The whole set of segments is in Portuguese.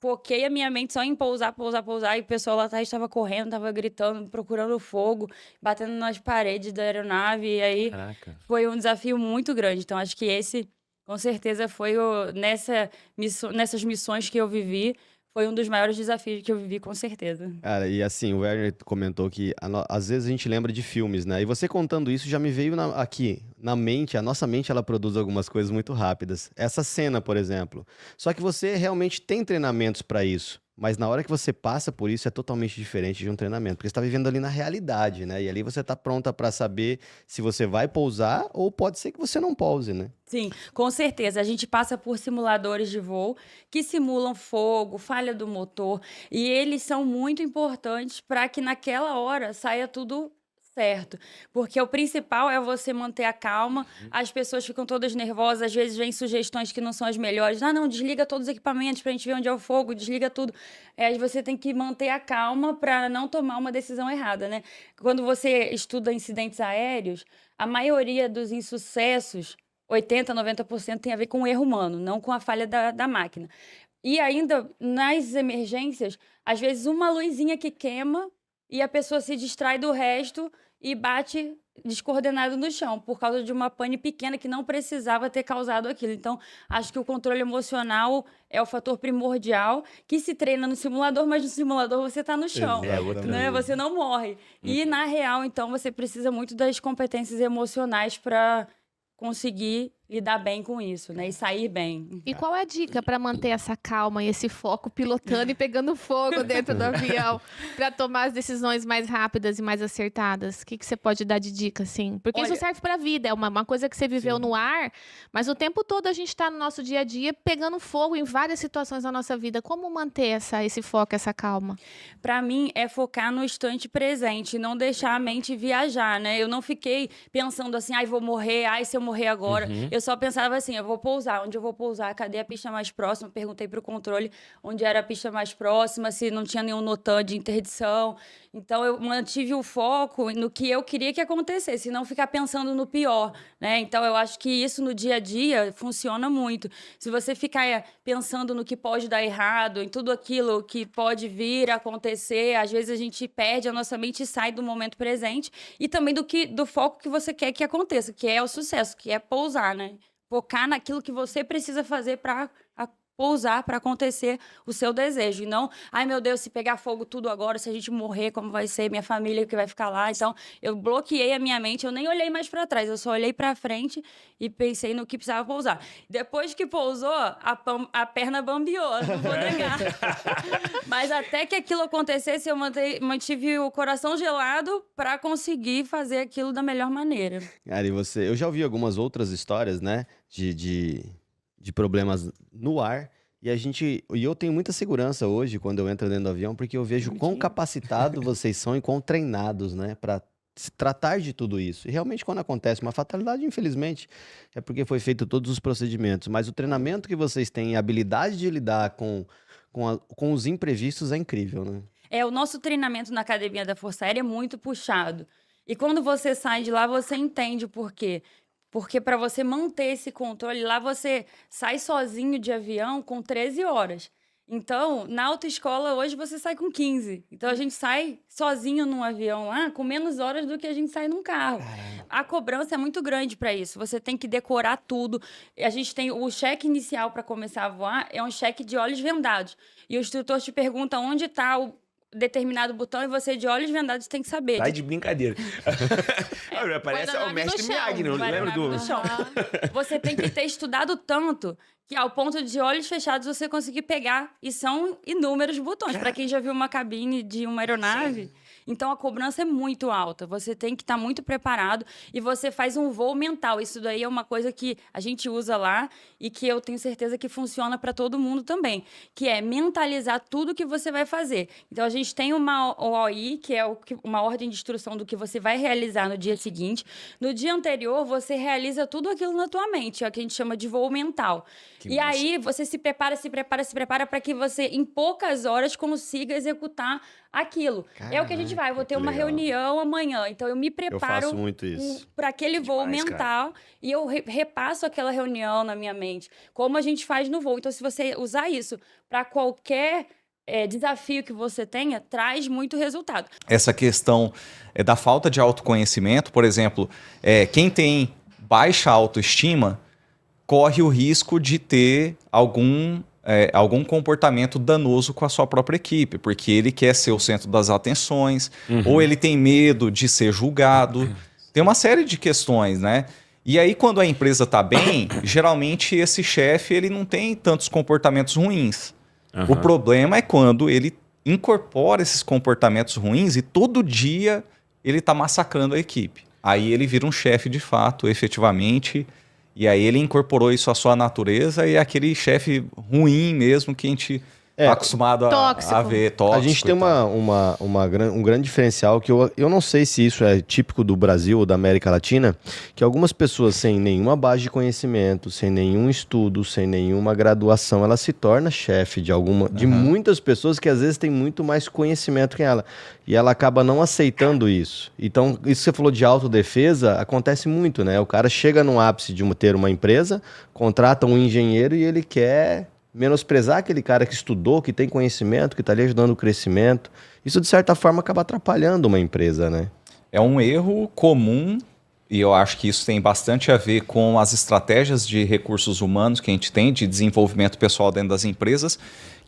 foquei a minha mente só em pousar, e o pessoal lá atrás estava correndo, estava gritando, procurando fogo, batendo nas paredes da aeronave, e aí Caraca. foi um desafio muito grande. Então, acho que esse, com certeza, foi nessas missões que eu vivi, foi um dos maiores desafios que eu vivi, com certeza. Cara, e assim, o Werner comentou que às vezes a gente lembra de filmes, né? E você contando isso já me veio aqui na mente, a nossa mente ela produz algumas coisas muito rápidas. Essa cena, por exemplo. Só que você realmente tem treinamentos pra isso. Mas na hora que você passa por isso é totalmente diferente de um treinamento, porque você tá vivendo ali na realidade, né? E ali você tá pronta pra saber se você vai pousar ou pode ser que você não pouse, né? Sim, com certeza. A gente passa por simuladores de voo que simulam fogo, falha do motor, e eles são muito importantes para que naquela hora saia tudo certo. Porque o principal é você manter a calma, as pessoas ficam todas nervosas, às vezes vêm sugestões que não são as melhores. Ah, não, desliga todos os equipamentos para a gente ver onde é o fogo, desliga tudo. Aí você tem que manter a calma para não tomar uma decisão errada, né? Quando você estuda incidentes aéreos, a maioria dos insucessos 80, 90% tem a ver com o erro humano, não com a falha da máquina. E ainda, nas emergências, às vezes uma luzinha que queima e a pessoa se distrai do resto e bate descoordenado no chão, por causa de uma pane pequena que não precisava ter causado aquilo. Então, acho que o controle emocional é o fator primordial, que se treina no simulador, mas no simulador você está no chão, né? Você não morre. E, na real, então, você precisa muito das competências emocionais para conseguir lidar bem com isso, né? E sair bem. E qual é a dica para manter essa calma e esse foco pilotando e pegando fogo dentro do avião para tomar as decisões mais rápidas e mais acertadas? O que você pode dar de dica, assim? Porque isso serve para a vida, é uma coisa que você viveu no ar, mas o tempo todo a gente está no nosso dia a dia pegando fogo em várias situações da nossa vida. Como manter esse foco, essa calma? Para mim, é focar no instante presente, não deixar a mente viajar, né? Eu não fiquei pensando assim, ai, vou morrer, ai, se eu morrer agora. Eu só pensava assim, eu vou pousar, onde eu vou pousar? Cadê a pista mais próxima? Perguntei pro controle onde era a pista mais próxima, se não tinha nenhum NOTAM de interdição. Então, eu mantive o foco no que eu queria que acontecesse, e não ficar pensando no pior, né? Então, eu acho que isso no dia a dia funciona muito. Se você ficar pensando no que pode dar errado, em tudo aquilo que pode vir a acontecer, às vezes a gente perde a nossa mente e sai do momento presente, e também do foco que você quer que aconteça, que é o sucesso, que é pousar, né? Focar naquilo que você precisa fazer para pousar, para acontecer o seu desejo. E não, ai meu Deus, se pegar fogo tudo agora, se a gente morrer, como vai ser? Minha família que vai ficar lá. Então, eu bloqueei a minha mente, eu nem olhei mais para trás, eu só olhei para frente e pensei no que precisava pousar. Depois que pousou, a perna bambeou, não vou negar. Mas até que aquilo acontecesse, eu mantive o coração gelado para conseguir fazer aquilo da melhor maneira. Cara, e eu já ouvi algumas outras histórias, né, de problemas no ar, e eu tenho muita segurança hoje quando eu entro dentro do avião, porque eu vejo quão capacitados vocês são e quão treinados, né, para se tratar de tudo isso. E realmente quando acontece uma fatalidade, infelizmente, é porque foi feito todos os procedimentos, mas o treinamento que vocês têm, a habilidade de lidar com os imprevistos é incrível, né? O nosso treinamento na Academia da Força Aérea é muito puxado. E quando você sai de lá, você entende o porquê. Porque para você manter esse controle, lá você sai sozinho de avião com 13 horas. Então, na autoescola, hoje você sai com 15. Então, a gente sai sozinho num avião lá com menos horas do que a gente sai num carro. A cobrança é muito grande para isso. Você tem que decorar tudo. A gente tem o cheque inicial para começar a voar, é um cheque de olhos vendados. E o instrutor te pergunta onde está o determinado botão e você, de olhos vendados, tem que saber. Tá de brincadeira. Parece o mestre Miyagi, não lembra do... Você tem que ter estudado tanto que ao ponto de olhos fechados você conseguir pegar, e são inúmeros botões. Para quem já viu uma cabine de uma aeronave... Sim. Então, a cobrança é muito alta. Você tem que estar muito preparado e você faz um voo mental. Isso daí é uma coisa que a gente usa lá e que eu tenho certeza que funciona para todo mundo também, que é mentalizar tudo que você vai fazer. Então, a gente tem uma OI, que é uma ordem de instrução do que você vai realizar no dia seguinte. No dia anterior, você realiza tudo aquilo na tua mente, é o que a gente chama de voo mental. Aí, você se prepara para que você, em poucas horas, consiga executar aquilo. Caramba. É o que a gente vai, vou ter uma reunião amanhã. Então, eu me preparo faço muito isso. Para aquele voo mental e eu repasso aquela reunião na minha mente, como a gente faz no voo. Então, se você usar isso para qualquer desafio que você tenha, traz muito resultado. Essa questão da falta de autoconhecimento, por exemplo, quem tem baixa autoestima corre o risco de ter algum comportamento danoso com a sua própria equipe, porque ele quer ser o centro das atenções, ou ele tem medo de ser julgado. Tem uma série de questões, né? E aí, quando a empresa está bem, geralmente esse chefe ele não tem tantos comportamentos ruins. O problema é quando ele incorpora esses comportamentos ruins e todo dia ele está massacrando a equipe. Aí ele vira um chefe de fato, efetivamente, e aí ele incorporou isso à sua natureza e é aquele chefe ruim mesmo que a gente está acostumado a ver, tóxico. A gente tem um grande diferencial que eu não sei se isso é típico do Brasil ou da América Latina, que algumas pessoas sem nenhuma base de conhecimento, sem nenhum estudo, sem nenhuma graduação, ela se torna chefe de muitas pessoas que às vezes têm muito mais conhecimento que ela. E ela acaba não aceitando isso. Então, isso que você falou de autodefesa, acontece muito, né? O cara chega no ápice de ter uma empresa, contrata um engenheiro e ele quer menosprezar aquele cara que estudou, que tem conhecimento, que está ali ajudando o crescimento. Isso, de certa forma, acaba atrapalhando uma empresa, né? É um erro comum, e eu acho que isso tem bastante a ver com as estratégias de recursos humanos que a gente tem, de desenvolvimento pessoal dentro das empresas,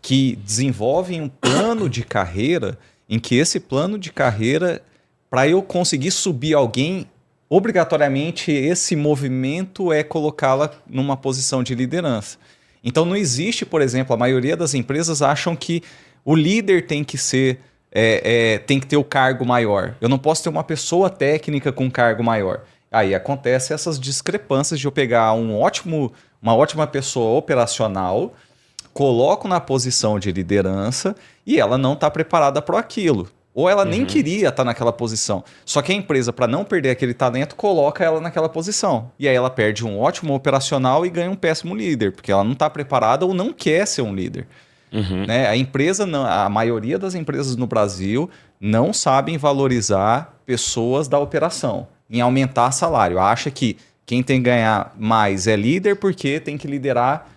que desenvolvem um plano de carreira, em que esse plano de carreira, para eu conseguir subir alguém, obrigatoriamente esse movimento é colocá-la numa posição de liderança. Então não existe, por exemplo, a maioria das empresas acham que o líder tem que ser, tem que ter o cargo maior. Eu não posso ter uma pessoa técnica com cargo maior. Aí acontece essas discrepâncias de eu pegar uma ótima pessoa operacional, coloco na posição de liderança e ela não está preparada para aquilo. Ou ela nem queria estar naquela posição. Só que a empresa, para não perder aquele talento, coloca ela naquela posição. E aí ela perde um ótimo operacional e ganha um péssimo líder, porque ela não está preparada ou não quer ser um líder. Né? A maioria das empresas no Brasil não sabem valorizar pessoas da operação, em aumentar salário. Acha que quem tem que ganhar mais é líder porque tem que liderar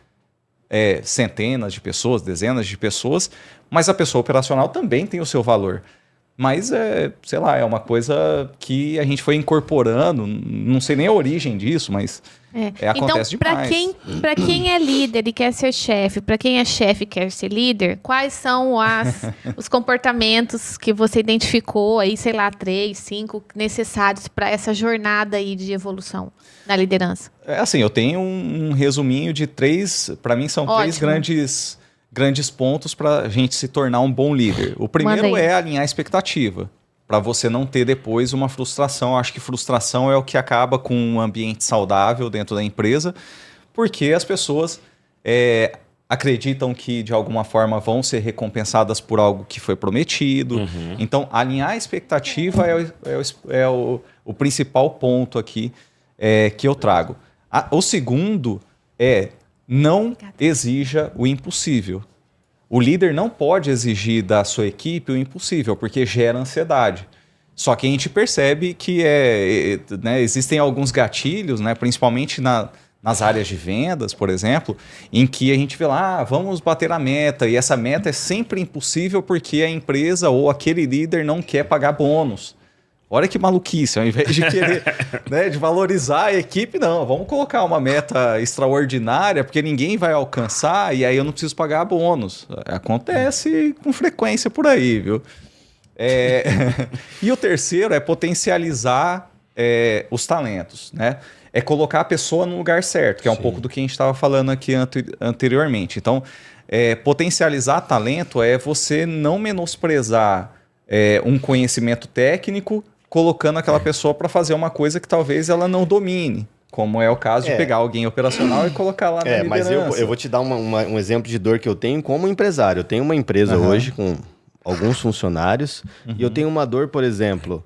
centenas de pessoas, dezenas de pessoas, mas a pessoa operacional também tem o seu valor. Mas, sei lá, é uma coisa que a gente foi incorporando, não sei nem a origem disso, mas acontece demais. Então, para quem é líder e quer ser chefe, para quem é chefe e quer ser líder, quais são os comportamentos que você identificou aí, sei lá, 3, 5, necessários para essa jornada aí de evolução na liderança? Assim, eu tenho um resuminho de 3, para mim são 3 grandes pontos para a gente se tornar um bom líder. O primeiro é alinhar a expectativa, para você não ter depois uma frustração. Eu acho que frustração é o que acaba com um ambiente saudável dentro da empresa, porque as pessoas acreditam que de alguma forma vão ser recompensadas por algo que foi prometido. Então, alinhar a expectativa é o principal ponto aqui que eu trago. O segundo não exija o impossível. O líder não pode exigir da sua equipe o impossível, porque gera ansiedade. Só que a gente percebe que existem alguns gatilhos, né, principalmente nas áreas de vendas, por exemplo, em que a gente vê lá, vamos bater a meta, e essa meta é sempre impossível porque a empresa ou aquele líder não quer pagar bônus. Olha que maluquice, ao invés de querer de valorizar a equipe, não, vamos colocar uma meta extraordinária, porque ninguém vai alcançar e aí eu não preciso pagar bônus. Acontece com frequência por aí, viu? E o terceiro é potencializar os talentos, né? É colocar a pessoa no lugar certo, que é um pouco do que a gente estava falando aqui anteriormente. Então, potencializar talento é você não menosprezar um conhecimento técnico, colocando aquela pessoa para fazer uma coisa que talvez ela não domine, como é o caso de pegar alguém operacional e colocar lá na liderança. Mas eu vou te dar um exemplo de dor que eu tenho como empresário. Eu tenho uma empresa hoje com alguns funcionários e eu tenho uma dor, por exemplo,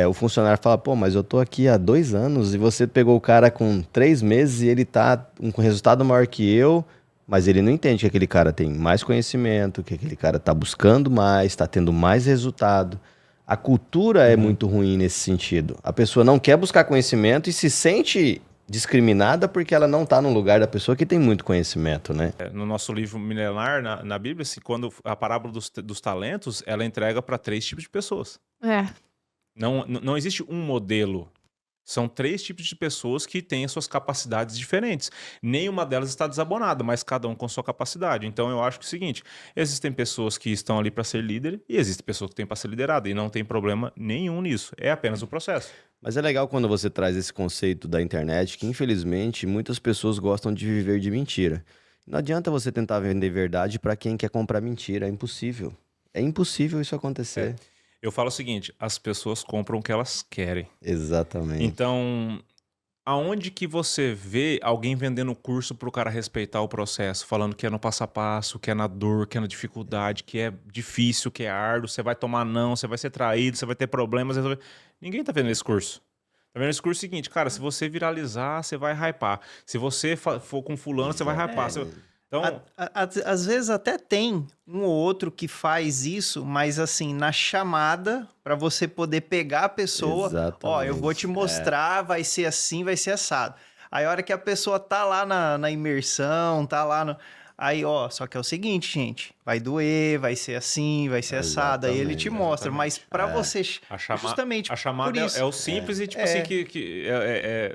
o funcionário fala, pô, mas eu tô aqui há 2 anos e você pegou o cara com 3 meses e ele tá com resultado maior que eu, mas ele não entende que aquele cara tem mais conhecimento, que aquele cara tá buscando mais, tá tendo mais resultado. A cultura é muito ruim nesse sentido. A pessoa não quer buscar conhecimento e se sente discriminada porque ela não está no lugar da pessoa que tem muito conhecimento, né? No nosso livro milenar, na Bíblia, assim, quando a parábola dos talentos, ela entrega para 3 tipos de pessoas. Não existe um modelo. São 3 tipos de pessoas que têm as suas capacidades diferentes. Nenhuma delas está desabonada, mas cada um com sua capacidade. Então eu acho que é o seguinte, existem pessoas que estão ali para ser líder e existem pessoas que têm para ser liderada. E não tem problema nenhum nisso. É apenas o processo. Mas é legal quando você traz esse conceito da internet, que infelizmente muitas pessoas gostam de viver de mentira. Não adianta você tentar vender verdade para quem quer comprar mentira, é impossível. É impossível isso acontecer. Eu falo o seguinte, as pessoas compram o que elas querem. Exatamente. Então, aonde que você vê alguém vendendo curso para o cara respeitar o processo, falando que é no passo a passo, que é na dor, que é na dificuldade, que é difícil, que é árduo, você vai tomar não, você vai ser traído, você vai ter problemas. Ninguém tá vendo esse curso. Tá vendo esse curso seguinte, cara, se você viralizar, você vai hypar. Se você for com fulano, você vai hypar. Então, às vezes até tem um ou outro que faz isso, mas assim, na chamada, para você poder pegar a pessoa, ó, eu vou te mostrar, vai ser assim, vai ser assado. Aí a hora que a pessoa tá lá na imersão, tá lá no... Aí, ó, só que é o seguinte, gente, vai doer, vai ser assim, vai ser assado, aí ele te mostra, mas para você, justamente a chamada por isso, é o simples e tipo assim,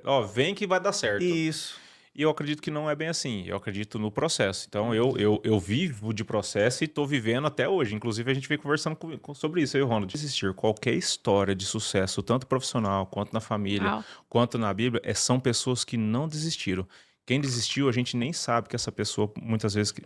ó, vem que vai dar certo. Isso. E eu acredito que não é bem assim. Eu acredito no processo. Então, eu vivo de processo e estou vivendo até hoje. Inclusive, a gente veio conversando sobre isso. Eu e o Ronald. Existir qualquer história de sucesso, tanto profissional, quanto na família, quanto na Bíblia, são pessoas que não desistiram. Quem desistiu, a gente nem sabe que essa pessoa, muitas vezes, que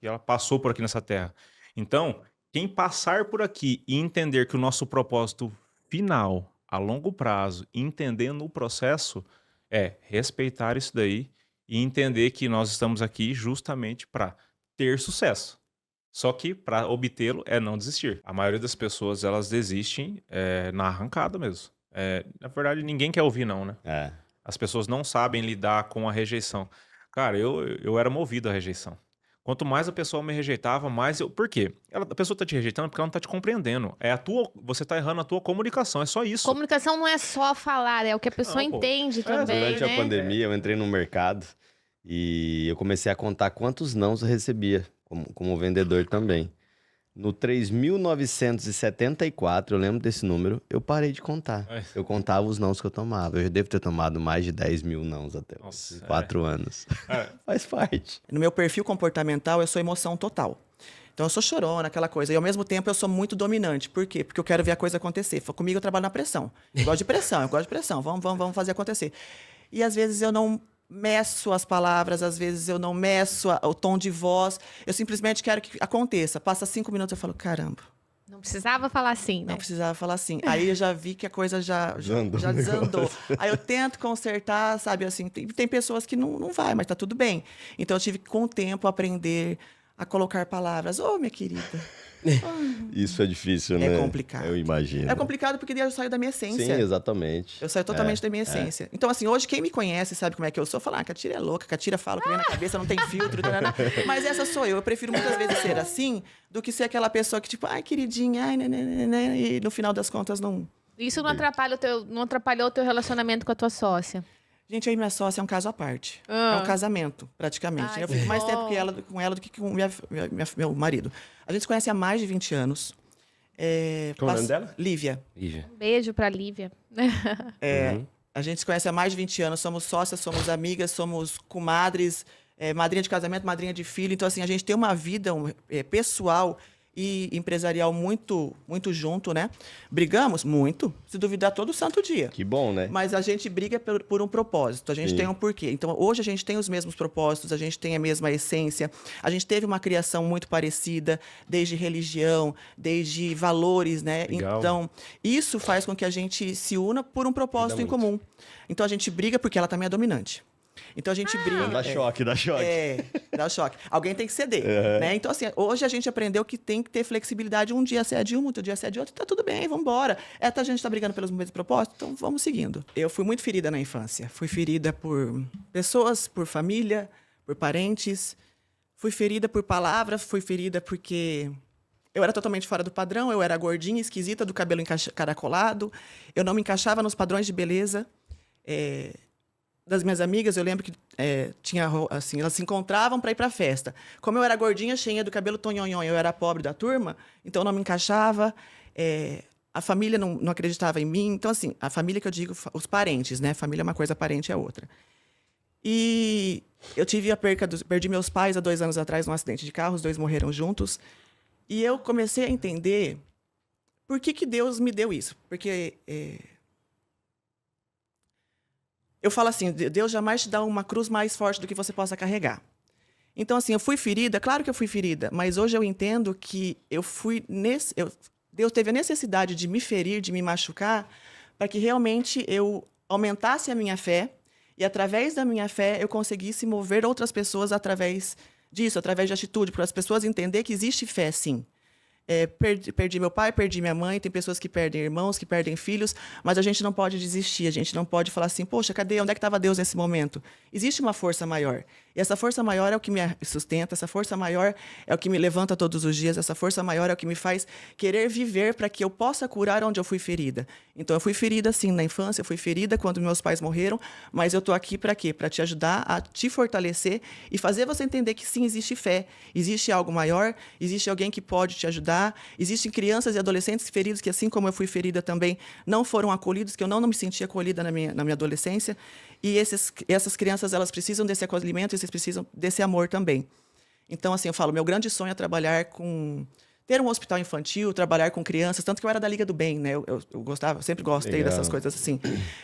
ela passou por aqui nessa terra. Então, quem passar por aqui e entender que o nosso propósito final, a longo prazo, entendendo o processo, é respeitar isso daí e entender que nós estamos aqui justamente para ter sucesso. Só que para obtê-lo é não desistir. A maioria das pessoas, elas desistem na arrancada mesmo. Na verdade, ninguém quer ouvir não, né? As pessoas não sabem lidar com a rejeição. Cara, eu era movido à rejeição. Quanto mais a pessoa me rejeitava, mais eu... Por quê? A pessoa tá te rejeitando porque ela não tá te compreendendo. Você tá errando a tua comunicação, é só isso. Comunicação não é só falar, é o que a pessoa entende também, durante a pandemia, eu entrei no mercado e eu comecei a contar quantos nãos eu recebia, como vendedor também. No 3.974, eu lembro desse número, eu parei de contar. Eu contava os nãos que eu tomava. Eu já devo ter tomado mais de 10 mil nãos até os 4 anos. Faz parte. No meu perfil comportamental, eu sou emoção total. Então, eu sou chorona, aquela coisa. E, ao mesmo tempo, eu sou muito dominante. Por quê? Porque eu quero ver a coisa acontecer. Comigo, eu trabalho na pressão. Eu gosto de pressão. Vamos fazer acontecer. E, às vezes, eu não meço as palavras, às vezes eu não meço o tom de voz. Eu simplesmente quero que aconteça. Passa 5 minutos, eu falo, caramba. Não precisava falar assim, né? Não precisava falar assim. Aí eu já vi que a coisa já desandou. Aí eu tento consertar, sabe, assim, tem pessoas que não vai, mas tá tudo bem. Então eu tive que, com o tempo, aprender a colocar palavras. Ô, minha querida. Isso é difícil, né? É complicado. Eu imagino. É complicado porque daí eu saio da minha essência. Sim, exatamente. Eu saio totalmente da minha essência. Então, assim, hoje quem me conhece sabe como é que eu sou. Falar, a Catira é louca, a Catira fala o que vem na cabeça, não tem filtro. Mas essa sou eu. Eu prefiro muitas vezes ser assim do que ser aquela pessoa que, tipo, ai, queridinha, ai, né, e no final das contas não... Isso não atrapalhou o teu relacionamento com a tua sócia? Gente, eu e minha sócia é um caso à parte. É um casamento, praticamente. Ai, eu fico mais tempo com ela do que com meu marido. A gente se conhece há mais de 20 anos. Qual o nome dela? Lívia. Um beijo pra Lívia. A gente se conhece há mais de 20 anos. Somos sócias, somos amigas, somos comadres, madrinha de casamento, madrinha de filho. Então, assim, a gente tem uma vida pessoal e empresarial muito, muito junto, né? Brigamos muito, se duvidar, todo santo dia. Que bom, né? Mas a gente briga por um propósito, a gente tem um porquê. Então, hoje a gente tem os mesmos propósitos, a gente tem a mesma essência, a gente teve uma criação muito parecida, desde religião, desde valores, né? Legal. Então, isso faz com que a gente se una por um propósito em comum. Então, a gente briga porque ela também é dominante. Então a gente briga. Dá choque. Dá choque. Alguém tem que ceder, né? Então, assim, hoje a gente aprendeu que tem que ter flexibilidade. Um dia você é de um, outro dia você é de outro. Tá tudo bem, vamos embora. A gente tá brigando pelos mesmos propósitos, então vamos seguindo. Eu fui muito ferida na infância. Fui ferida por pessoas, por família, por parentes. Fui ferida por palavras, fui ferida porque Eu era totalmente fora do padrão, eu era gordinha, esquisita, do cabelo encaracolado. Eu não me encaixava nos padrões de beleza. Das minhas amigas, eu lembro que tinha, assim, elas se encontravam para ir para a festa. Como eu era gordinha, cheinha do cabelo tonhonhon, eu era pobre da turma, então eu não me encaixava. A família não acreditava em mim. Então, assim, a família que eu digo, os parentes, né? Família é uma coisa, parente é outra. E eu tive perdi meus pais há 2 anos atrás num acidente de carro, os 2 morreram juntos. E eu comecei a entender por que Deus me deu isso. Porque eu falo assim, Deus jamais te dá uma cruz mais forte do que você possa carregar. Então, assim, eu fui ferida, claro que eu fui ferida, mas hoje eu entendo que Deus teve a necessidade de me ferir, de me machucar, para que realmente eu aumentasse a minha fé e, através da minha fé, eu conseguisse mover outras pessoas através disso, através de atitude, para as pessoas entenderem que existe fé, sim. Perdi meu pai, perdi minha mãe, tem pessoas que perdem irmãos, que perdem filhos, mas a gente não pode desistir, a gente não pode falar assim, poxa, cadê? Onde é que estava Deus nesse momento? Existe uma força maior. E essa força maior é o que me sustenta, essa força maior é o que me levanta todos os dias, essa força maior é o que me faz querer viver para que eu possa curar onde eu fui ferida. Então, eu fui ferida, sim, na infância, eu fui ferida quando meus pais morreram, mas eu estou aqui para quê? Para te ajudar a te fortalecer e fazer você entender que, sim, existe fé, existe algo maior, existe alguém que pode te ajudar, existem crianças e adolescentes feridos que, assim como eu fui ferida também, não foram acolhidos, que eu não me sentia acolhida na minha adolescência. E essas crianças, elas precisam desse acolhimento e vocês precisam desse amor também. Então, assim, eu falo, meu grande sonho é ter um hospital infantil, trabalhar com crianças, tanto que eu era da Liga do Bem, né? Eu gostava, sempre gostei dessas coisas assim.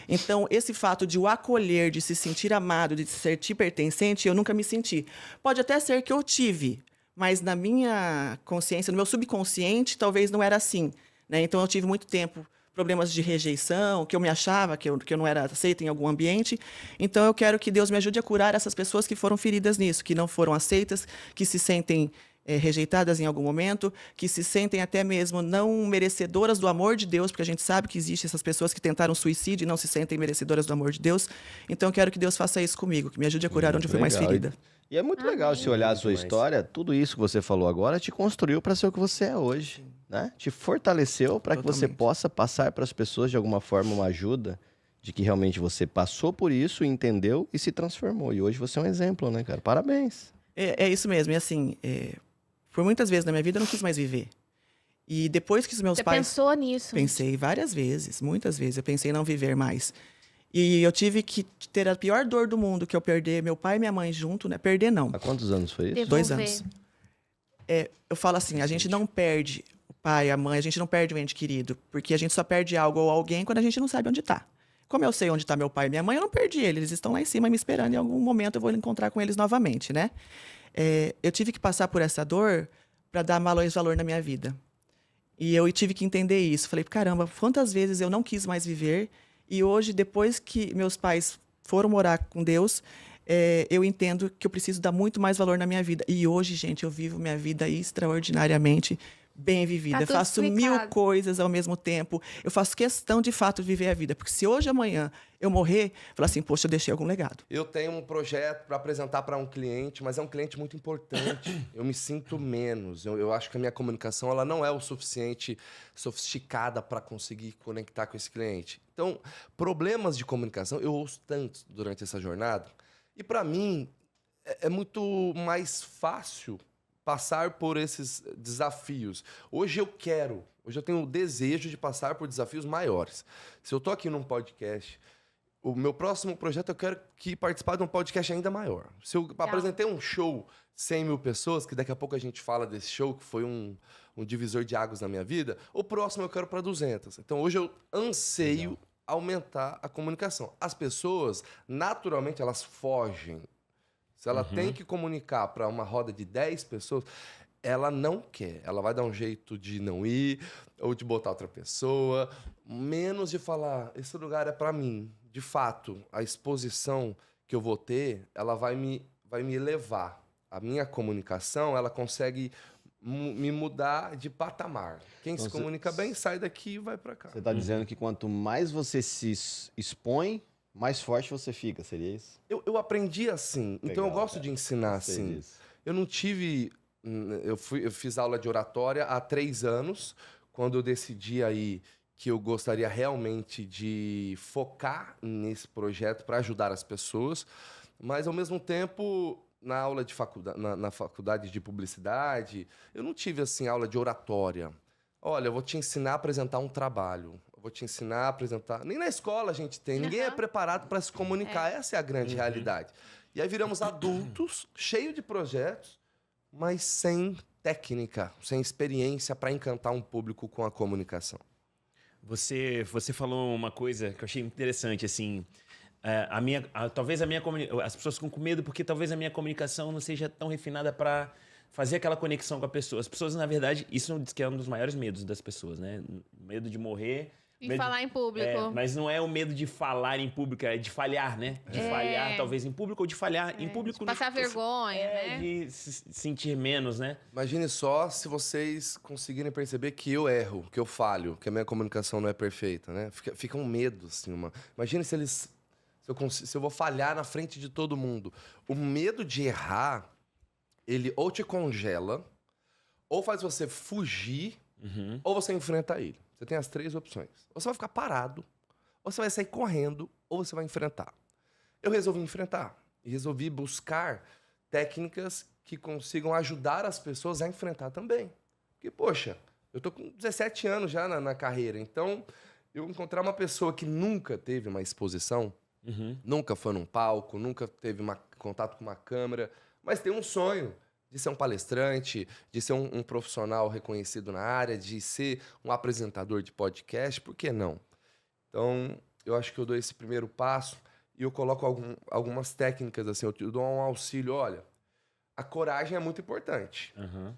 Então, esse fato de o acolher, de se sentir amado, de se sentir pertencente, eu nunca me senti. Pode até ser que eu tive, mas na minha consciência, no meu subconsciente, talvez não era assim, né? Então, eu tive muito tempo problemas de rejeição, que eu me achava que eu não era aceita em algum ambiente. Então, eu quero que Deus me ajude a curar essas pessoas que foram feridas nisso, que não foram aceitas, que se sentem rejeitadas em algum momento, que se sentem até mesmo não merecedoras do amor de Deus, porque a gente sabe que existem essas pessoas que tentaram suicídio e não se sentem merecedoras do amor de Deus. Então, eu quero que Deus faça isso comigo, que me ajude a curar onde eu fui mais ferida. E é muito legal se olhar a sua história, tudo isso que você falou agora te construiu para ser o que você é hoje, né? Te fortaleceu para que você possa passar para as pessoas de alguma forma uma ajuda de que realmente você passou por isso, entendeu e se transformou. E hoje você é um exemplo, né, cara? Parabéns. É isso mesmo. E assim, por muitas vezes na minha vida eu não quis mais viver. E depois que os meus pais... Você pensou nisso? Pensei várias vezes, muitas vezes. Eu pensei em não viver mais. E eu tive que ter a pior dor do mundo, que eu perder meu pai e minha mãe junto, né? Perder não. Há quantos anos foi isso? Devolver. 2 anos. Eu falo assim, a gente não perde o pai, a mãe, a gente não perde o ente querido, porque a gente só perde algo ou alguém quando a gente não sabe onde está. Como eu sei onde está meu pai e minha mãe, eu não perdi eles estão lá em cima me esperando, em algum momento eu vou encontrar com eles novamente, né? Eu tive que passar por essa dor para dar mais valor na minha vida. E eu tive que entender isso. Falei, caramba, quantas vezes eu não quis mais viver. E hoje, depois que meus pais foram morar com Deus, eu entendo que eu preciso dar muito mais valor na minha vida. E hoje, gente, eu vivo minha vida extraordinariamente bem vivida. Eu faço explicado. 1000 coisas ao mesmo tempo. Eu faço questão, de fato, de viver a vida. Porque se hoje, amanhã, eu morrer, falar assim, poxa, eu deixei algum legado. Eu tenho um projeto para apresentar para um cliente, mas é um cliente muito importante. Eu me sinto menos. Eu acho que a minha comunicação ela não é o suficiente sofisticada para conseguir conectar com esse cliente. Então, problemas de comunicação, eu ouço tanto durante essa jornada. E, para mim, é muito mais fácil passar por esses desafios. Hoje eu tenho o desejo de passar por desafios maiores. Se eu tô aqui num podcast, o meu próximo projeto eu quero participar de um podcast ainda maior. Se eu apresentei um show 100 mil pessoas, que daqui a pouco a gente fala desse show, que foi um divisor de águas na minha vida, o próximo eu quero para 200. Então hoje eu anseio aumentar a comunicação. As pessoas, naturalmente, elas fogem. Se ela tem que comunicar para uma roda de 10 pessoas, ela não quer. Ela vai dar um jeito de não ir, ou de botar outra pessoa, menos de falar, esse lugar é para mim. De fato, a exposição que eu vou ter, ela vai me elevar. A minha comunicação, ela consegue me mudar de patamar. Quem se comunica bem, sai daqui e vai para cá. Você está dizendo que quanto mais você se expõe, mais forte você fica, seria isso? Eu aprendi assim, então eu gosto de ensinar assim. Eu não tive eu fiz aula de oratória há 3 anos, quando eu decidi aí que eu gostaria realmente de focar nesse projeto para ajudar as pessoas, mas ao mesmo tempo, na aula de na faculdade de publicidade, eu não tive assim aula de oratória. Olha, eu vou te ensinar a apresentar um trabalho, eu vou te ensinar a apresentar. Nem na escola a gente tem, ninguém é preparado para se comunicar, essa é a grande realidade. E aí viramos adultos, cheios de projetos, mas sem técnica, sem experiência para encantar um público com a comunicação. Você falou uma coisa que eu achei interessante, assim, talvez as pessoas ficam com medo porque talvez a minha comunicação não seja tão refinada para fazer aquela conexão com a pessoa. As pessoas, na verdade, isso diz que é um dos maiores medos das pessoas, né? Medo de morrer. E falar em público. Mas não é o medo de falar em público, é de falhar, né? De falhar, talvez, em público, ou de falhar em público. De passar vergonha, né? De se sentir menos, né? Imagine só se vocês conseguirem perceber que eu erro, que eu falho, que a minha comunicação não é perfeita, né? Fica um medo, assim. Imagine se eu vou falhar na frente de todo mundo. O medo de errar, ele ou te congela, ou faz você fugir, ou você enfrenta ele. Você tem as 3 opções. Ou você vai ficar parado, ou você vai sair correndo, ou você vai enfrentar. Eu resolvi enfrentar. E resolvi buscar técnicas que consigam ajudar as pessoas a enfrentar também. Porque, poxa, eu tô com 17 anos já na carreira. Então, eu encontrar uma pessoa que nunca teve uma exposição, nunca foi num palco, nunca teve contato com uma câmera, mas tem um sonho de ser um palestrante, de ser um profissional reconhecido na área, de ser um apresentador de podcast, por que não? Então, eu acho que eu dou esse primeiro passo e eu coloco algumas técnicas, assim, eu dou um auxílio. Olha, a coragem é muito importante.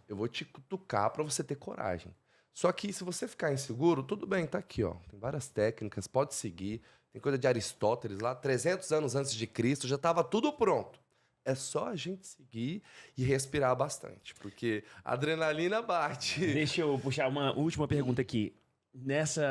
Eu vou te cutucar para você ter coragem. Só que se você ficar inseguro, tudo bem, tá aqui, ó. Tem várias técnicas, pode seguir. Tem coisa de Aristóteles lá, 300 anos antes de Cristo, já estava tudo pronto. É só a gente seguir e respirar bastante, porque a adrenalina bate. Deixa eu puxar uma última pergunta aqui.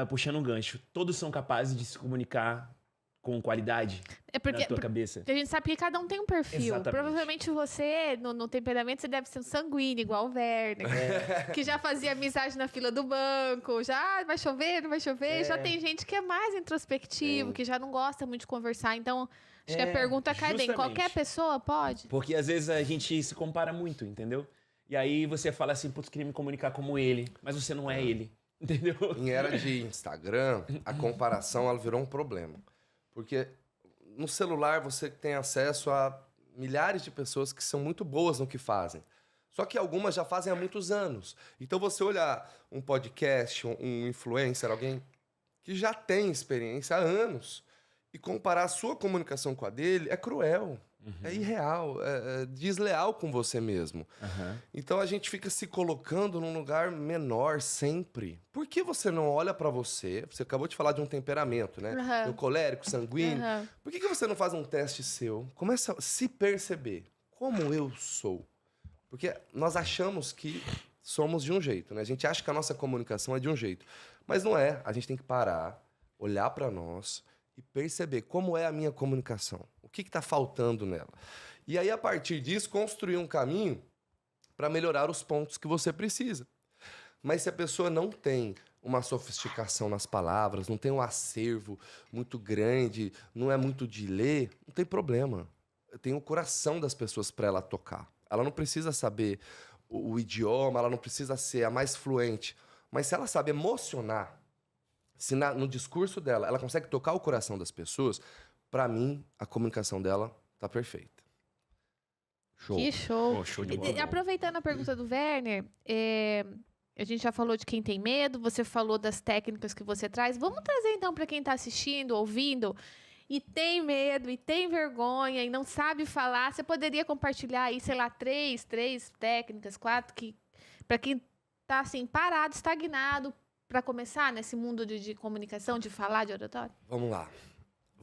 Puxando um gancho, todos são capazes de se comunicar com qualidade na tua cabeça? Porque a gente sabe que cada um tem um perfil. Exatamente. Provavelmente você, no temperamento, você deve ser um sanguíneo, igual o Werner. Que já fazia amizade na fila do banco, já vai chover, não vai chover. Já tem gente que é mais introspectivo, que já não gosta muito de conversar. Então, acho que a pergunta cai bem. Qualquer pessoa pode? Porque às vezes a gente se compara muito, entendeu? E aí você fala assim, putz, queria me comunicar como ele, mas você não é ele, entendeu? Em era de Instagram, a comparação ela virou um problema. Porque no celular você tem acesso a milhares de pessoas que são muito boas no que fazem. Só que algumas já fazem há muitos anos. Então você olhar um podcast, um influencer, alguém que já tem experiência há anos, e comparar a sua comunicação com a dele é cruel, é irreal, é desleal com você mesmo. Então a gente fica se colocando num lugar menor sempre. Por que você não olha pra você? Você acabou de falar de um temperamento, né? Eu colérico, sanguíneo. Por que você não faz um teste seu? Começa a se perceber. Como eu sou? Porque nós achamos que somos de um jeito, né? A gente acha que a nossa comunicação é de um jeito. Mas não é. A gente tem que parar, olhar pra nós e perceber como é a minha comunicação. O que está faltando nela. E aí, a partir disso, construir um caminho para melhorar os pontos que você precisa. Mas se a pessoa não tem uma sofisticação nas palavras, não tem um acervo muito grande, não é muito de ler, não tem problema. Tem o coração das pessoas para ela tocar. Ela não precisa saber o idioma, ela não precisa ser a mais fluente. Mas se ela sabe emocionar, se no discurso dela ela consegue tocar o coração das pessoas, para mim, a comunicação dela tá perfeita. Show. Que show. Pô, show de bola. E aproveitando a pergunta do Werner, a gente já falou de quem tem medo, você falou das técnicas que você traz. Vamos trazer então para quem está assistindo, ouvindo, e tem medo, e tem vergonha, e não sabe falar. Você poderia compartilhar aí, sei lá, três técnicas, 4, para quem tá assim, parado, estagnado, para começar nesse mundo de comunicação, de falar, de oratório? Vamos lá.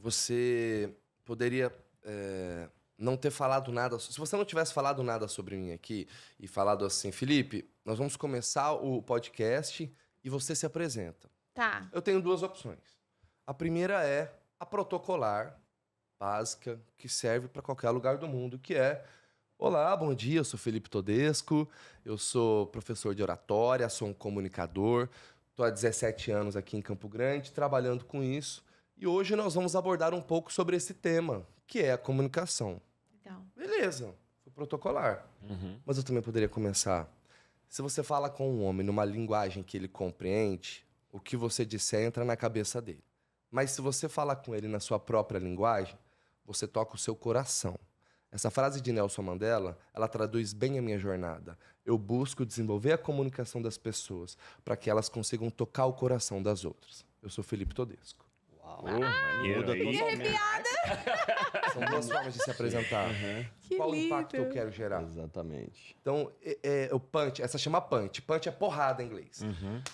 Você poderia não ter falado nada... Se você não tivesse falado nada sobre mim aqui e falado assim, Felipe, nós vamos começar o podcast e você se apresenta. Tá. Eu tenho 2 opções. A primeira é a protocolar, básica, que serve para qualquer lugar do mundo, que é... Olá, bom dia, eu sou Felipe Todesco, eu sou professor de oratória, sou um comunicador, estou há 17 anos aqui em Campo Grande trabalhando com isso e hoje nós vamos abordar um pouco sobre esse tema, que é a comunicação. Legal. Beleza, foi protocolar, mas eu também poderia começar. Se você fala com um homem numa linguagem que ele compreende, o que você disser entra na cabeça dele. Mas se você falar com ele na sua própria linguagem, você toca o seu coração. Essa frase de Nelson Mandela, ela traduz bem a minha jornada. Eu busco desenvolver a comunicação das pessoas para que elas consigam tocar o coração das outras. Eu sou Felipe Todesco. Uau, Muda totalmente. São duas formas de se apresentar. Que Qual lindo. impacto eu quero gerar? Exatamente. Então, o punch, essa chama punch. Punch é porrada em inglês.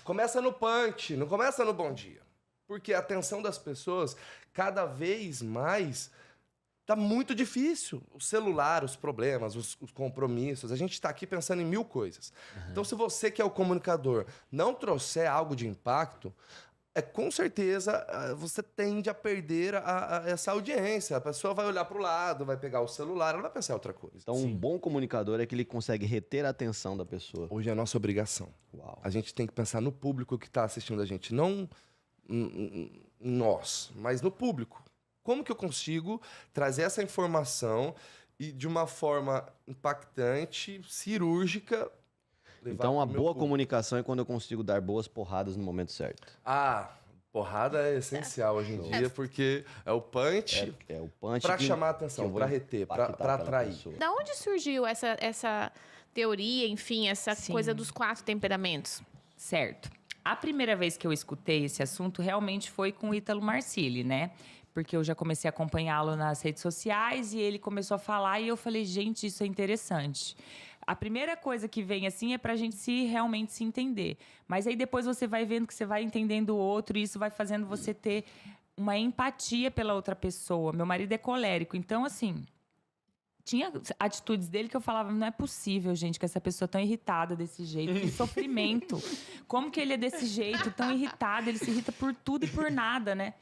Começa no punch, não começa no bom dia. Porque a atenção das pessoas, cada vez mais, tá muito difícil. O celular, os problemas, os compromissos. A gente está aqui pensando em 1000 coisas. Então, se você que é o comunicador não trouxer algo de impacto, com certeza você tende a perder essa audiência. A pessoa vai olhar para o lado, vai pegar o celular, ela vai pensar em outra coisa. Então, um bom comunicador é que ele consegue reter a atenção da pessoa. Hoje é a nossa obrigação. Uau. A gente tem que pensar no público que está assistindo a gente, não em nós, mas no público. Como que eu consigo trazer essa informação e de uma forma impactante, cirúrgica, levar Então, a pro meu boa público? comunicação é quando eu consigo dar boas porradas no momento certo. Porrada é essencial hoje em dia, porque é o punch É o punch para que- chamar a que eu atenção, vou para reter, para impactar aquela atrair. pessoa. Da onde surgiu essa teoria, enfim, essa Sim. coisa dos 4 temperamentos? Certo. A primeira vez que eu escutei esse assunto realmente foi com o Ítalo Marcilli, né? Porque eu já comecei a acompanhá-lo nas redes sociais e ele começou a falar e eu falei, gente, isso é interessante. A primeira coisa que vem assim é pra gente realmente se entender. Mas aí depois você vai vendo que você vai entendendo o outro e isso vai fazendo você ter uma empatia pela outra pessoa. Meu marido é colérico, então assim, tinha atitudes dele que eu falava, não é possível, gente, que essa pessoa é tão irritada desse jeito. Que sofrimento. Como que ele é desse jeito, tão irritado? Ele se irrita por tudo e por nada, né?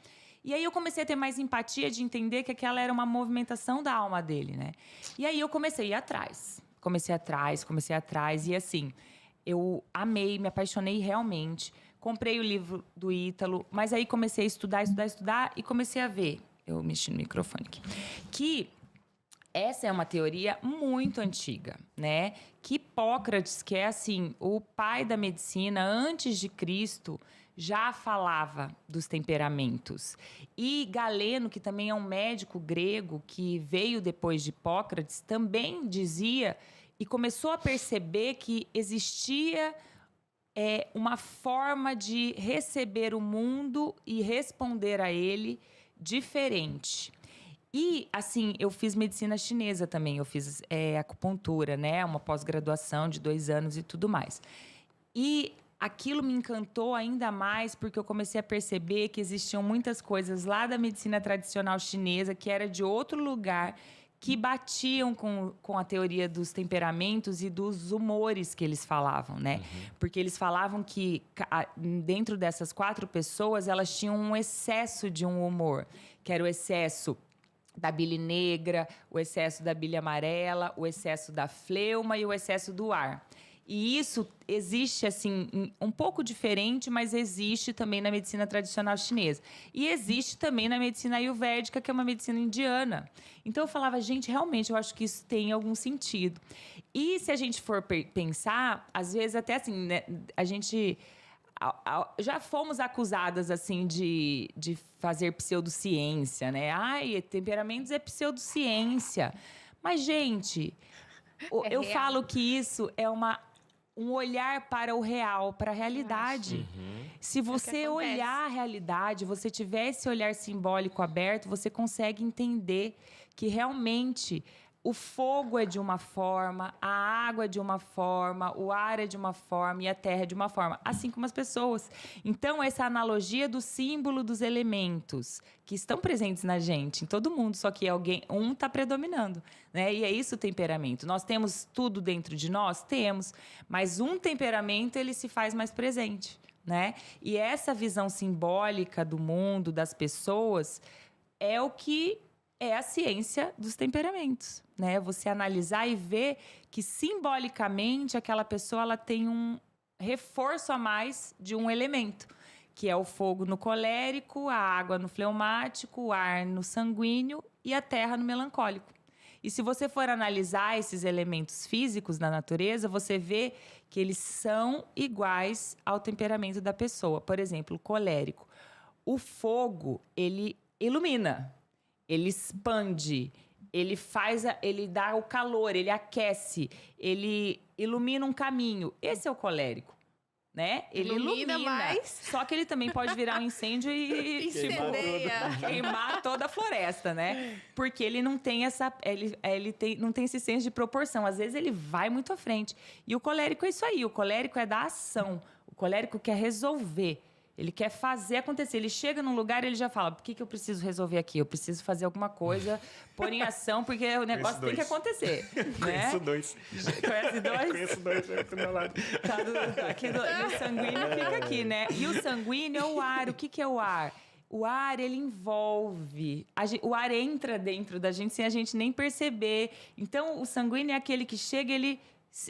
E aí eu comecei a ter mais empatia de entender que aquela era uma movimentação da alma dele, né? E aí eu comecei a ir atrás. Comecei atrás. E assim, eu amei, me apaixonei realmente. Comprei o livro do Ítalo, mas aí comecei a estudar e comecei a ver. Eu mexi no microfone aqui. Que essa é uma teoria muito antiga, né? Que Hipócrates, que é assim, o pai da medicina antes de Cristo, já falava dos temperamentos. E Galeno, que também é um médico grego que veio depois de Hipócrates, também dizia e começou a perceber que existia uma forma de receber o mundo e responder a ele diferente. E, assim, eu fiz medicina chinesa também, eu fiz acupuntura, né? Uma pós-graduação de 2 anos e tudo mais. E aquilo me encantou ainda mais porque eu comecei a perceber que existiam muitas coisas lá da medicina tradicional chinesa que era de outro lugar, que batiam com a teoria dos temperamentos e dos humores que eles falavam, né? Porque eles falavam que dentro dessas 4 pessoas, elas tinham um excesso de um humor, que era o excesso da bile negra, o excesso da bile amarela, o excesso da fleuma e o excesso do ar. E isso existe, assim, um pouco diferente, mas existe também na medicina tradicional chinesa. E existe também na medicina ayurvédica, que é uma medicina indiana. Então, eu falava, gente, realmente, eu acho que isso tem algum sentido. E se a gente for pensar, às vezes até assim, né, a gente já fomos acusadas, assim, de fazer pseudociência, né? Ai, temperamentos é pseudociência. Mas, gente, eu real. falo que isso é um olhar para o real, para a realidade. Se você olhar a realidade, você tiver esse olhar simbólico aberto, você consegue entender que realmente o fogo é de uma forma, a água é de uma forma, o ar é de uma forma e a terra é de uma forma, assim como as pessoas. Então, essa analogia do símbolo dos elementos que estão presentes na gente, em todo mundo, só que um está predominando, né? E é isso o temperamento. Nós temos tudo dentro de nós? Temos, mas um temperamento, ele se faz mais presente, né? E essa visão simbólica do mundo, das pessoas, é o que é a ciência dos temperamentos, né? Você analisar e ver que simbolicamente aquela pessoa ela tem um reforço a mais de um elemento, que é o fogo no colérico, a água no fleumático, o ar no sanguíneo e a terra no melancólico. E se você for analisar esses elementos físicos da natureza, você vê que eles são iguais ao temperamento da pessoa. Por exemplo, o colérico. O fogo, ele ilumina, ele expande, ele dá o calor, ele aquece, ele ilumina um caminho. Esse é o colérico. Né? Ele ilumina mais. Só que ele também pode virar um incêndio e queimar toda a floresta, né? Porque ele não tem não tem esse senso de proporção. Às vezes ele vai muito à frente. E o colérico é isso aí. O colérico é da ação. O colérico quer resolver. Ele quer fazer acontecer. Ele chega num lugar e ele já fala: por que eu preciso resolver aqui? Eu preciso fazer alguma coisa, pôr em ação, porque o negócio tem que acontecer. Né? Conheço 2. Conhece 2? Conheço 2, do meu lado. Aqui no sanguíneo fica aqui, né? E o sanguíneo é o ar. O que é o ar? O ar, ele envolve. O ar entra dentro da gente sem a gente nem perceber. Então, o sanguíneo é aquele que chega, ele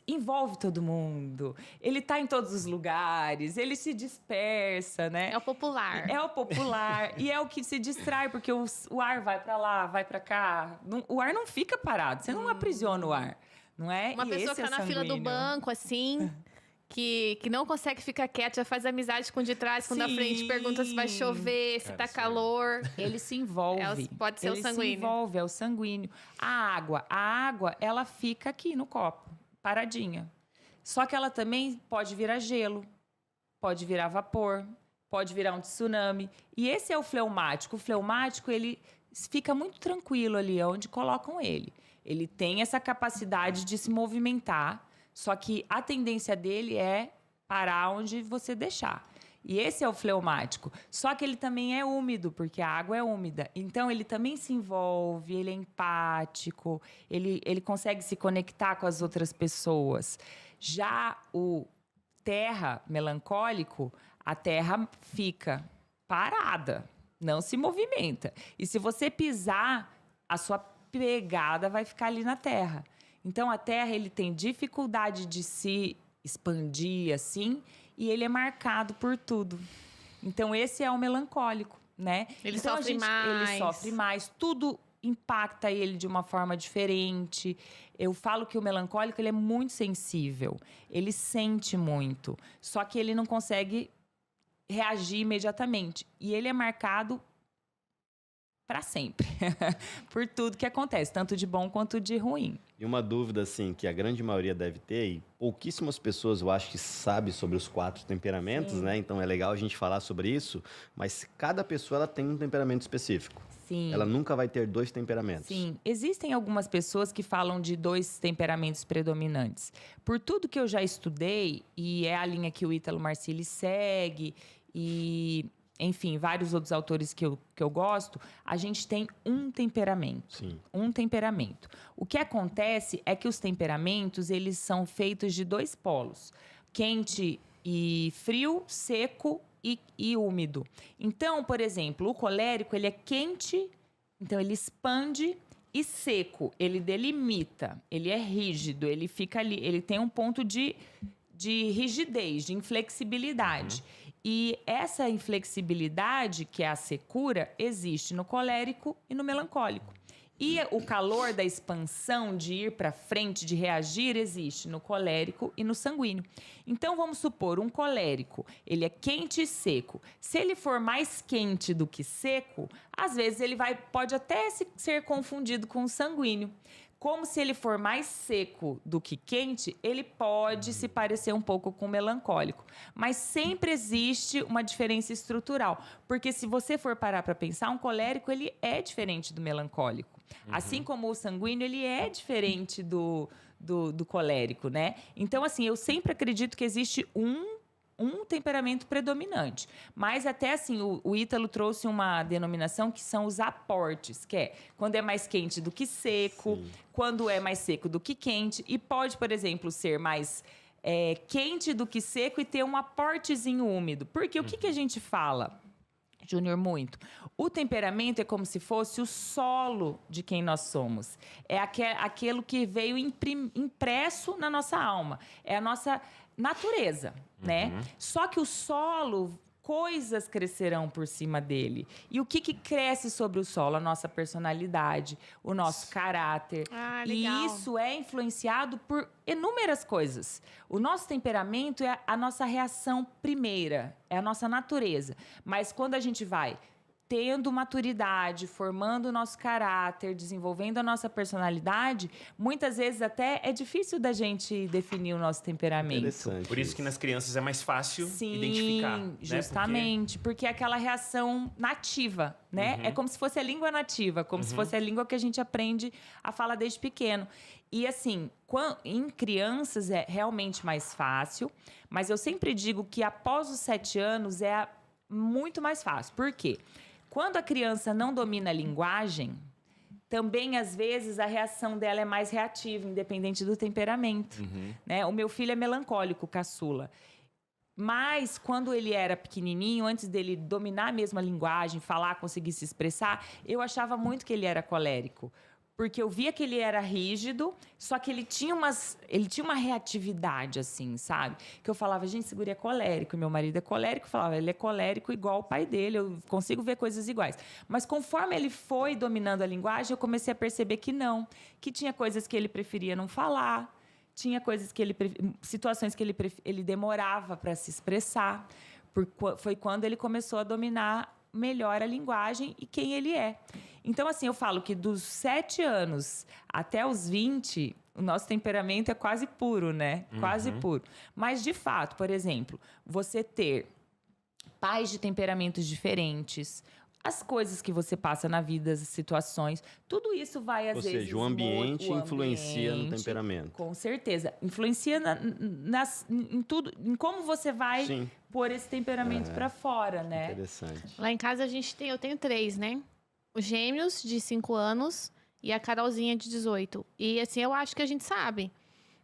envolve todo mundo. Ele tá em todos os lugares, ele se dispersa, né? É o popular. É o popular. E é o que se distrai, porque o ar vai para lá, vai para cá. O ar não fica parado, você não aprisiona o ar, não é? Uma pessoa que tá na fila do banco, assim, que não consegue ficar quieta, já faz amizade com o de trás, com o da frente, pergunta se vai chover, se tá calor. Ele se envolve. Pode ser o sanguíneo. Ele se envolve, é o sanguíneo. A água, ela fica aqui no copo, paradinha. Só que ela também pode virar gelo, pode virar vapor, pode virar um tsunami. E esse é o fleumático. O fleumático, ele fica muito tranquilo ali onde colocam ele. Ele tem essa capacidade de se movimentar, só que a tendência dele é parar onde você deixar. E esse é o fleumático. Só que ele também é úmido, porque a água é úmida. Então, ele também se envolve, ele é empático, ele consegue se conectar com as outras pessoas. Já o terra melancólico, a terra fica parada, não se movimenta. E se você pisar, a sua pegada vai ficar ali na terra. Então, a terra, ele tem dificuldade de se expandir assim, e ele é marcado por tudo. Então, esse é o melancólico, né? Ele então, sofre mais. Ele sofre mais. Tudo impacta ele de uma forma diferente. Eu falo que o melancólico, ele é muito sensível. Ele sente muito. Só que ele não consegue reagir imediatamente. E ele é marcado para sempre, por tudo que acontece, tanto de bom quanto de ruim. E uma dúvida, assim, que a grande maioria deve ter, e pouquíssimas pessoas, eu acho que sabem sobre os 4 temperamentos, Sim. né? Então é legal a gente falar sobre isso, mas cada pessoa, ela tem um temperamento específico. Sim. Ela nunca vai ter 2 temperamentos. Sim. Existem algumas pessoas que falam de 2 temperamentos predominantes. Por tudo que eu já estudei, e é a linha que o Ítalo Marcilli segue, e... enfim, vários outros autores que eu gosto, a gente tem um temperamento. Sim. Um temperamento. O que acontece é que os temperamentos, eles são feitos de 2 polos. Quente e frio, seco e úmido. Então, por exemplo, o colérico, ele é quente, então ele expande, e seco, ele delimita, ele é rígido, ele fica ali, ele tem um ponto de rigidez, de inflexibilidade. E essa inflexibilidade, que é a secura, existe no colérico e no melancólico. E o calor da expansão, de ir para frente, de reagir, existe no colérico e no sanguíneo. Então, vamos supor, um colérico, ele é quente e seco. Se ele for mais quente do que seco, às vezes ele pode até ser confundido com o sanguíneo. Como se ele for mais seco do que quente, ele pode se parecer um pouco com o melancólico. Mas sempre existe uma diferença estrutural. Porque se você for parar para pensar, um colérico, ele é diferente do melancólico. Assim como o sanguíneo, ele é diferente do colérico, né? Então, assim, eu sempre acredito que existe um temperamento predominante. Mas até assim, o Ítalo trouxe uma denominação que são os aportes, que é quando é mais quente do que seco, sim, quando é mais seco do que quente, e pode, por exemplo, ser mais quente do que seco e ter um aportezinho úmido. Porque o que a gente fala? Júnior, muito. O temperamento é como se fosse o solo de quem nós somos. É aquilo que veio impresso na nossa alma. É a nossa natureza, né? Só que o solo, coisas crescerão por cima dele. E o que cresce sobre o solo? A nossa personalidade, o nosso caráter. Ah, e legal. isso é influenciado por inúmeras coisas. O nosso temperamento é a nossa reação primeira, é a nossa natureza. Mas quando a gente vai tendo maturidade, formando o nosso caráter, desenvolvendo a nossa personalidade, muitas vezes até é difícil da gente definir o nosso temperamento. Interessante. Por isso que nas crianças é mais fácil identificar. Né? Justamente, porque é aquela reação nativa, né? É como se fosse a língua nativa, como se fosse a língua que a gente aprende a falar desde pequeno. E assim, em crianças é realmente mais fácil, mas eu sempre digo que após os 7 anos é muito mais fácil. Por quê? Quando a criança não domina a linguagem, também, às vezes, a reação dela é mais reativa, independente do temperamento. Né? O meu filho é melancólico, caçula. Mas, quando ele era pequenininho, antes dele dominar mesmo a linguagem, falar, conseguir se expressar, eu achava muito que ele era colérico. Porque eu via que ele era rígido, só que ele tinha uma reatividade, assim, sabe? Que eu falava, gente, esse guri é colérico. E meu marido é colérico. Eu falava, ele é colérico igual o pai dele. Eu consigo ver coisas iguais. Mas conforme ele foi dominando a linguagem, eu comecei a perceber que não. Que tinha coisas que ele preferia não falar. Tinha coisas que situações que ele demorava para se expressar. Foi quando ele começou a dominar melhor a linguagem e quem ele é. Então, assim, eu falo que dos 7 anos até os 20, o nosso temperamento é quase puro, né? Quase puro. Mas, de fato, por exemplo, você ter pais de temperamentos diferentes, as coisas que você passa na vida, as situações, tudo isso vai, às vezes... Ou seja, o ambiente influencia no temperamento. Com certeza. Influencia em tudo, em como você vai pôr esse temperamento para fora, né? Interessante. Lá em casa eu tenho 3, né? Os gêmeos de 5 anos e a Carolzinha de 18. E assim, eu acho que a gente sabe.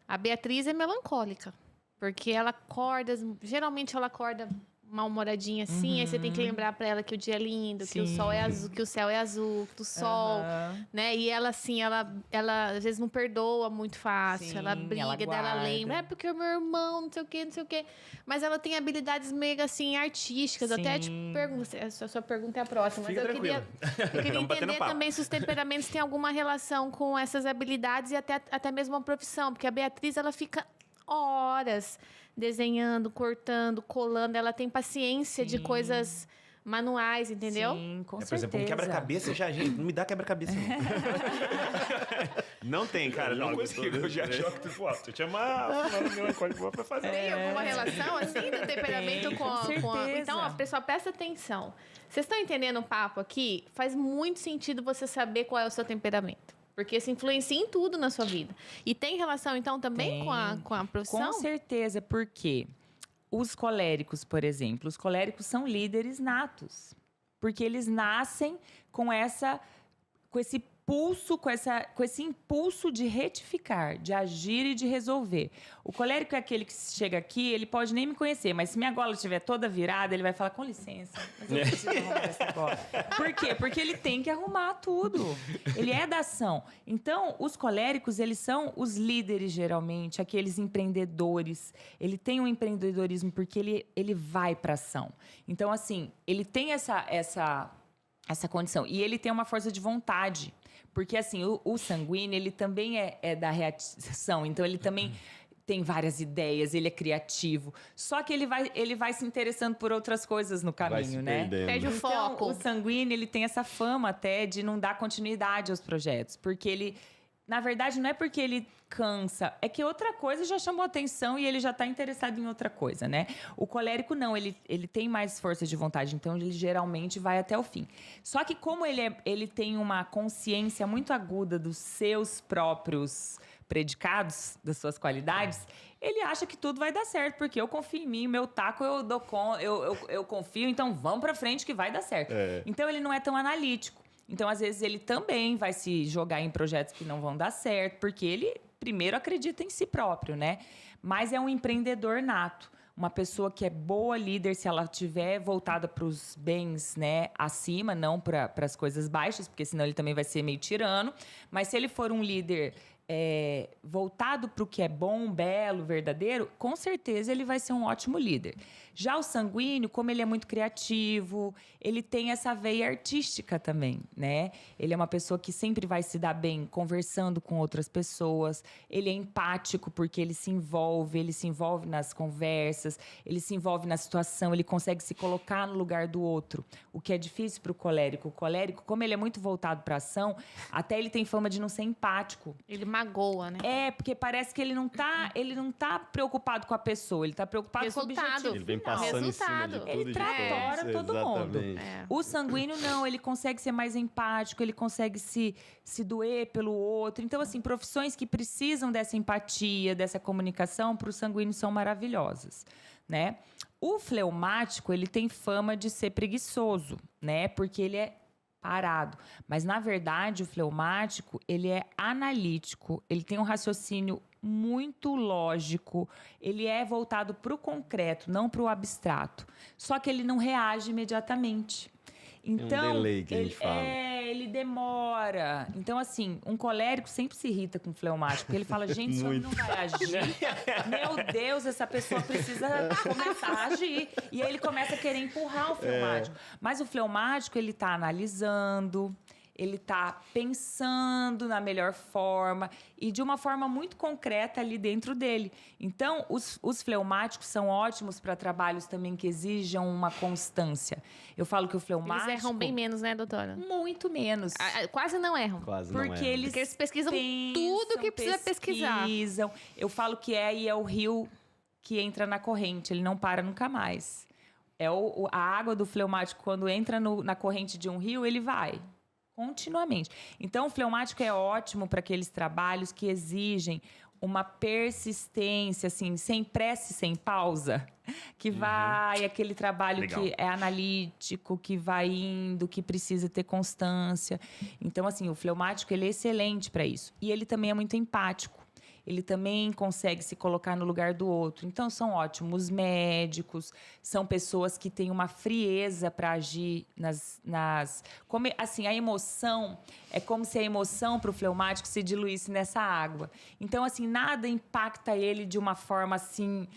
A Beatriz é melancólica. Porque ela acorda, geralmente ela acorda mal-humoradinha assim, aí você tem que lembrar pra ela que o dia é lindo, que o sol é azul, que o céu é azul, que o sol, né? E ela assim, ela às vezes não perdoa muito fácil, ela briga, daí ela lembra, é porque o meu irmão, não sei o quê. Mas ela tem habilidades mega assim artísticas. Eu até te pergunto, a sua pergunta é a próxima, mas eu queria entender também se os temperamentos têm alguma relação com essas habilidades e até mesmo a profissão, porque a Beatriz ela fica horas desenhando, cortando, colando. Ela tem paciência de coisas manuais, entendeu? Sim, com Por certeza. exemplo, um quebra-cabeça gente, não me dá quebra-cabeça, não. Não tem, cara, não consigo. Eu já jogo tudo pro alto. Eu te amava, melancólico pra fazer. Tem alguma relação, assim, do temperamento com a... Então, ó, pessoal, presta atenção. Vocês estão entendendo o papo aqui? Faz muito sentido você saber qual é o seu temperamento. Porque isso influencia em tudo na sua vida. E tem relação, então, também com a profissão? Com certeza, porque os coléricos, por exemplo, os coléricos são líderes natos. Porque eles nascem com esse pulso, com esse impulso de retificar, de agir e de resolver. O colérico é aquele que chega aqui, ele pode nem me conhecer, mas se minha gola estiver toda virada, ele vai falar, com licença, mas eu preciso arrumar essa gola. Por quê? Porque ele tem que arrumar tudo. Ele é da ação. Então, os coléricos, eles são os líderes, geralmente, aqueles empreendedores. Ele tem um empreendedorismo porque ele vai para ação. Então, assim, ele tem essa condição. E ele tem uma força de vontade. Porque, assim, o sanguíneo, ele também é da reação. Então, ele também tem várias ideias, ele é criativo. Só que ele vai se interessando por outras coisas no caminho, né? Perde o foco. Então, o sanguíneo, ele tem essa fama até de não dar continuidade aos projetos. Porque ele... Na verdade, não é porque ele cansa, é que outra coisa já chamou atenção e ele já está interessado em outra coisa, né? O colérico não, ele tem mais força de vontade, então ele geralmente vai até o fim. Só que como ele tem uma consciência muito aguda dos seus próprios predicados, das suas qualidades, ele acha que tudo vai dar certo, porque eu confio em mim, meu taco eu confio, então vamos para frente que vai dar certo. Então ele não é tão analítico. Então, às vezes, ele também vai se jogar em projetos que não vão dar certo, porque ele, primeiro, acredita em si próprio, né? Mas é um empreendedor nato. uma pessoa que é boa líder se ela tiver voltada para os bens, né, acima, não para as coisas baixas, porque senão ele também vai ser meio tirano. Mas se ele for um líder voltado para o que é bom, belo, verdadeiro, com certeza ele vai ser um ótimo líder. Já o sanguíneo, como ele é muito criativo, ele tem essa veia artística também, né? Ele é uma pessoa que sempre vai se dar bem conversando com outras pessoas. Ele é empático porque ele se envolve nas conversas, ele se envolve na situação, ele consegue se colocar no lugar do outro, o que é difícil para o colérico. O colérico, como ele é muito voltado para a ação, até ele tem fama de não ser empático. Ele magoa, né? Porque parece que ele não tá preocupado com a pessoa, ele tá preocupado com o objetivo. Ele vem passando em cima de tudo. Ele tratora todo mundo. O sanguíneo não, ele consegue ser mais empático, ele consegue se doer pelo outro. Então, assim, profissões que precisam dessa empatia, dessa comunicação, para o sanguíneo são maravilhosas, né? O fleumático, ele tem fama de ser preguiçoso, né? Porque ele é parado. Mas, na verdade, o fleumático, ele é analítico, ele tem um raciocínio muito lógico, ele é voltado para o concreto, não para o abstrato. Só que ele não reage imediatamente. Então, um delay que a gente fala. Ele demora. Então, assim, um colérico sempre se irrita com o fleumático, porque ele fala, gente, isso não vai agir. Meu Deus, essa pessoa precisa começar a agir. E aí ele começa a querer empurrar o fleumático. Mas o fleumático, ele está analisando, ele está pensando na melhor forma e de uma forma muito concreta ali dentro dele. Então, os fleumáticos são ótimos para trabalhos também que exijam uma constância. Eu falo que o fleumático... Eles erram bem menos, né, doutora? Muito menos. Quase não erram. Porque eles pesquisam tudo que precisa pesquisar. Eu falo que é o rio que entra na corrente, ele não para nunca mais. A água do fleumático, quando entra na corrente de um rio, ele vai continuamente. Então, o fleumático é ótimo para aqueles trabalhos que exigem uma persistência, assim, sem pressa e sem pausa, que vai, aquele trabalho que é analítico, que vai indo, que precisa ter constância. Então, assim, o fleumático, ele é excelente para isso. E ele também é muito empático. Ele também consegue se colocar no lugar do outro. Então, são ótimos médicos, são pessoas que têm uma frieza para agir como, assim, a emoção, é como se a emoção para o fleumático se diluísse nessa água. Então, assim, nada impacta ele de uma forma, assim,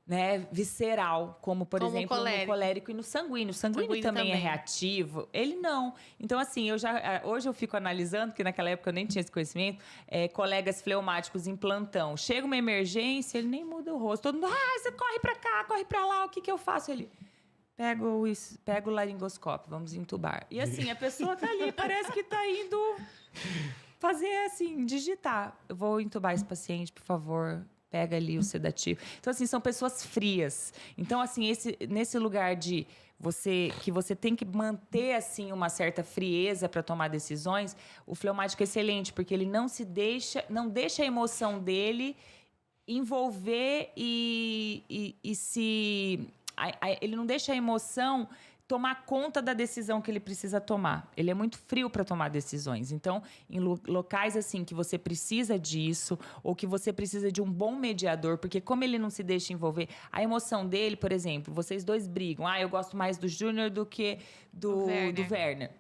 né, visceral, como, por exemplo, no colérico e no sanguíneo. O sanguíneo também é reativo, ele não. Então, assim, hoje eu fico analisando, porque naquela época eu nem tinha esse conhecimento, colegas fleumáticos em plantão. Chega uma emergência, ele nem muda o rosto. Todo mundo, você corre pra cá, corre pra lá, o que eu faço? Ele, pega o laringoscópio, vamos entubar. E assim, a pessoa tá ali, parece que tá indo fazer assim, digitar. Eu vou entubar esse paciente, por favor. Pega ali o sedativo. Então, assim, são pessoas frias. Então, assim, nesse lugar de que você tem que manter, assim, uma certa frieza para tomar decisões, o fleumático é excelente, porque ele não deixa a emoção dele envolver ele não deixa a emoção tomar conta da decisão que ele precisa tomar. Ele é muito frio para tomar decisões. Então, em locais assim que você precisa disso, ou que você precisa de um bom mediador, porque como ele não se deixa envolver, a emoção dele, por exemplo, vocês dois brigam. Eu gosto mais do Júnior do que do Werner.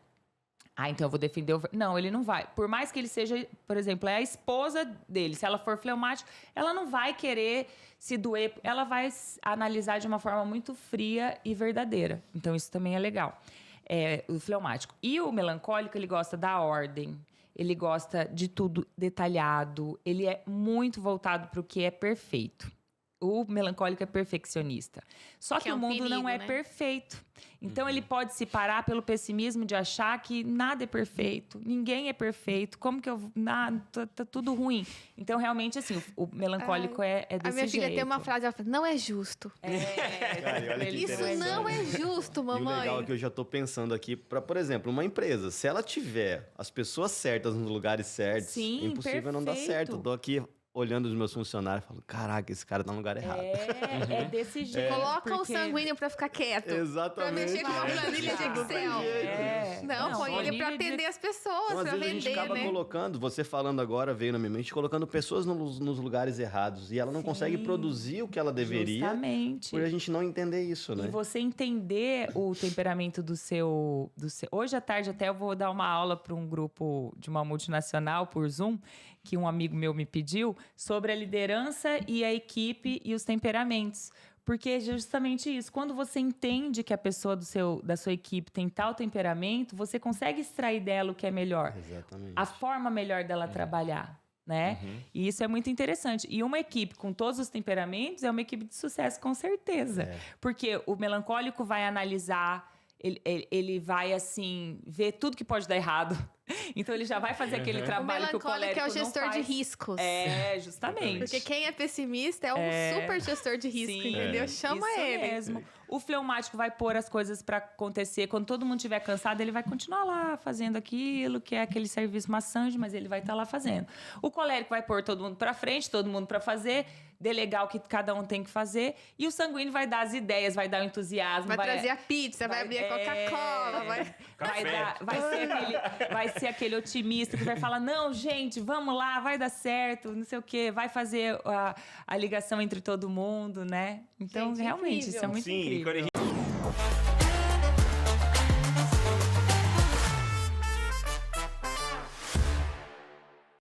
Então eu vou defender o... Não, ele não vai. Por mais que ele seja, por exemplo, é a esposa dele. Se ela for fleumática, ela não vai querer se doer. Ela vai analisar de uma forma muito fria e verdadeira. Então isso também é legal. O fleumático. E o melancólico, ele gosta da ordem. Ele gosta de tudo detalhado. Ele é muito voltado para o que é perfeito. O melancólico é perfeccionista. Só que o mundo perigo, não é perfeito. Então, ele pode se parar pelo pessimismo de achar que nada é perfeito, ninguém é perfeito, como que tá tudo ruim. Então, realmente, assim, o melancólico é desse jeito. A minha filha tem uma frase, ela fala, não é justo. Isso não é justo, mamãe. E o legal é que eu já tô pensando aqui, por exemplo, uma empresa, se ela tiver as pessoas certas nos lugares certos, é impossível não dar certo. Eu tô aqui olhando os meus funcionários e falo, caraca, esse cara tá no lugar errado. É desse jeito. Coloca o sanguíneo pra ficar quieto. Exatamente. Pra mexer com uma planilha de Excel. Não, põe ele pra atender as pessoas, Então, às pra vezes a gente vender, acaba né? colocando, você falando agora, veio na minha mente, colocando pessoas nos lugares errados. E ela não consegue produzir o que ela deveria. Justamente. Por a gente não entender isso, né? E você entender o temperamento do seu... Hoje à tarde até eu vou dar uma aula para um grupo de uma multinacional por Zoom, que um amigo meu me pediu, sobre a liderança e a equipe e os temperamentos. Porque é justamente isso. Quando você entende que a pessoa da sua equipe tem tal temperamento, você consegue extrair dela o que é melhor. Exatamente. A forma melhor dela trabalhar, né? E isso é muito interessante. E uma equipe com todos os temperamentos é uma equipe de sucesso, com certeza. Porque o melancólico vai analisar, ele vai, assim, ver tudo que pode dar errado. Então, ele já vai fazer aquele trabalho que o colérico é o não gestor faz. de riscos. É, justamente. Porque quem é pessimista é um super gestor de risco, Sim, entendeu? Chama isso ele. mesmo. O fleumático vai pôr as coisas para acontecer. Quando todo mundo estiver cansado, ele vai continuar lá fazendo aquilo, que é aquele serviço maçante, mas ele vai estar lá fazendo. O colérico vai pôr todo mundo para frente, todo mundo para fazer, delegar o que cada um tem que fazer. E o sanguíneo vai dar as ideias, vai dar o entusiasmo. Vai trazer a pizza, vai abrir a Coca-Cola, vai ser aquele otimista que vai falar, não, gente, vamos lá, vai dar certo, não sei o quê, vai fazer a ligação entre todo mundo, né? Então, Gente, realmente, incrível. isso é muito incrível. Quando a gente